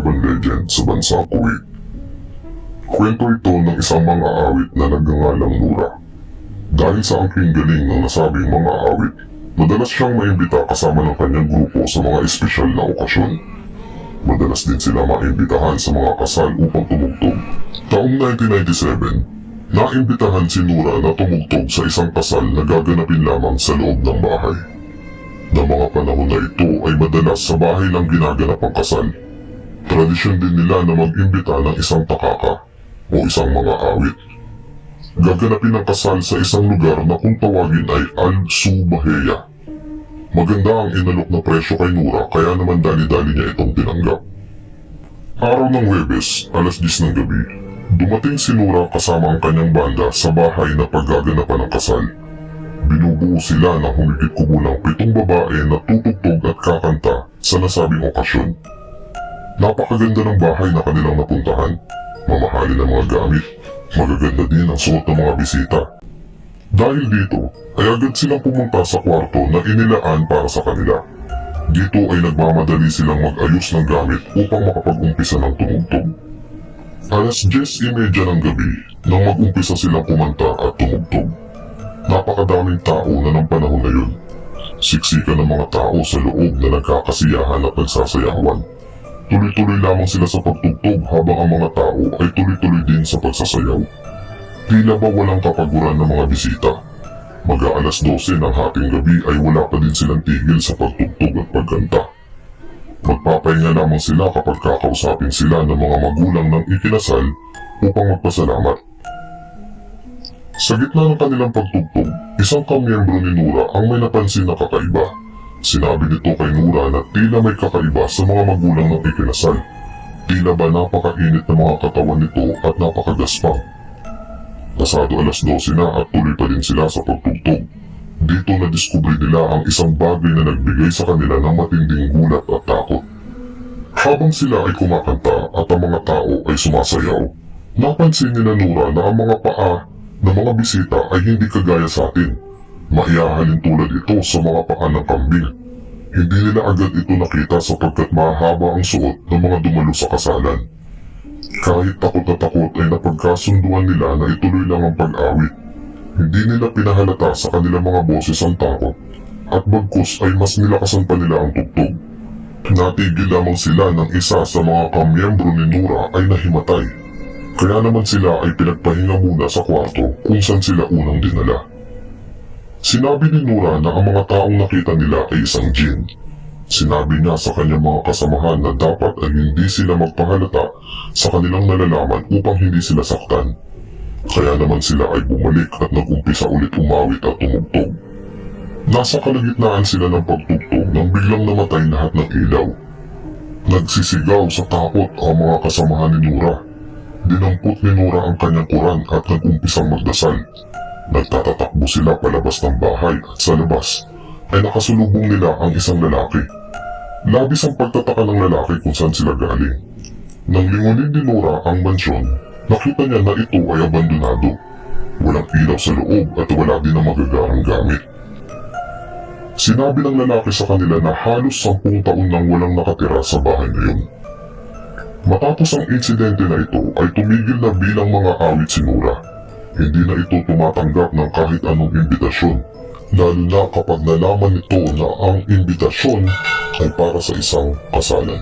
urban legend sa bansang Kuwait. Kwento ito ng isang mga awit na nagngangalang Nura. Dahil sa angking galing ng nasabing mga awit, madalas siyang maimbita kasama ng kanyang grupo sa mga espesyal na okasyon. Madalas din sila maimbitahan sa mga kasal upang tumugtog. Taong 1997, naimbitahan si Nura na tumugtog sa isang kasal na gaganapin lamang sa loob ng bahay. Na mga panahon na ito ay madalas sa bahay lang ginaganap ang kasal. Tradisyon din nila na mag-imbita ng isang takaka o isang mga awit. Gaganapin ang kasal sa isang lugar na kung tawagin ay Al-Subaheya. Maganda ang inalok na presyo kay Nura kaya naman dali-dali niya itong tinanggap. Araw ng Huwebes, alas 10 ng gabi, dumating si Nura kasama ang kanyang banda sa bahay na paggaganapan ng kasal. Binubuo sila ng humigit kumulang 7 babae na tutugtog at kakanta sa nasabing okasyon. Napakaganda ng bahay na kanilang napuntahan. Mamahalin ang mga gamit. Magaganda din ang suot ng mga bisita. Dahil dito, ay agad silang pumunta sa kwarto na inilaan para sa kanila. Dito ay nagmamadali silang mag-ayos ng gamit upang makapag-umpisa ng tumugtog. Alas 10:30 ng gabi nang mag-umpisa silang kumanta at tumugtog. Napakadaming tao na ng panahon na yun. Siksikan ng mga tao sa loob na nagkakasiyahan at nagsasayawan. Tuloy-tuloy lamang sila sa pagtugtog habang ang mga tao ay tuloy-tuloy din sa pagsasayaw. Tila ba walang kapaguran ng mga bisita. Mag-aalas 12 ng hating gabi ay wala pa din silang tigil sa pagtugtog at pagkanta. Magpapahinga lamang sila kapag kakausapin sila ng mga magulang ng ikinasal upang magpasalamat. Sa gitna ng kanilang pagtugtog, isang kamiyembro ni Nura ang may napansin na kakaiba. Sinabi nito kay Nura na tila may kakaiba sa mga magulang ng ikinasal. Tila ba napakainit ng mga katawan nito at napakagaspang. Pasado alas 12 na at tuloy pa din sila sa pagtugtog. Dito nadiskubre nila ang isang bagay na nagbigay sa kanila ng matinding gulat at takot. Habang sila ay kumakanta at ang mga tao ay sumasayaw, napansin nila Nura na ang mga paa ng mga bisita ay hindi kagaya sa atin. Maiahalin tulad ito sa mga paa ng kambing. Hindi nila agad ito nakita sapagkat mahaba ang suot ng mga dumalo sa kasalan. Kahit takot na takot ay napagkasunduan nila na ituloy lang ang pag-awit. Hindi nila pinahalata sa kanilang mga boses ang takot at bagkus ay mas nilakasan pa nila ang tugtog. Natigil lamang sila ng isa sa mga kamiyembro ni Nura ay nahimatay. Kaya naman sila ay pinagpahinga muna sa kwarto kung saan sila unang dinala. Sinabi ni Nura na ang mga taong nakita nila ay isang jinn. Sinabi niya sa kanyang mga kasamahan na dapat ay hindi sila magpahalata sa kanilang nalalaman upang hindi sila saktan. Kaya naman sila ay bumalik at nag-umpisa ulit umawit at tumugtog. Nasa kalagitnaan sila ng pagtugtog nang biglang namatay lahat ng ilaw. Nagsisigaw sa takot ang mga kasamahan ni Nura. Dinampot ni Nura ang kanyang Quran at nag-umpisang magdasal. Nagtatatakbo sila palabas ng bahay at sa labas ay nakasulubong nila ang isang lalaki. Labis ang pagtataka ng lalaki kung saan sila galing. Nang lingunin ni Nura ang mansyon, nakita niya na ito ay abandonado. Walang ilaw sa loob at wala din ang magagarang gamit. Sinabi ng lalaki sa kanila na halos 10 taon nang walang nakatira sa bahay na yun. Matapos ang insidente na ito ay tumigil na bilang mga awit si Nura. Hindi na ito tumatanggap ng kahit anong imbitasyon, lalo na kapag nalaman nito na ang imbitasyon ay para sa isang kasalan.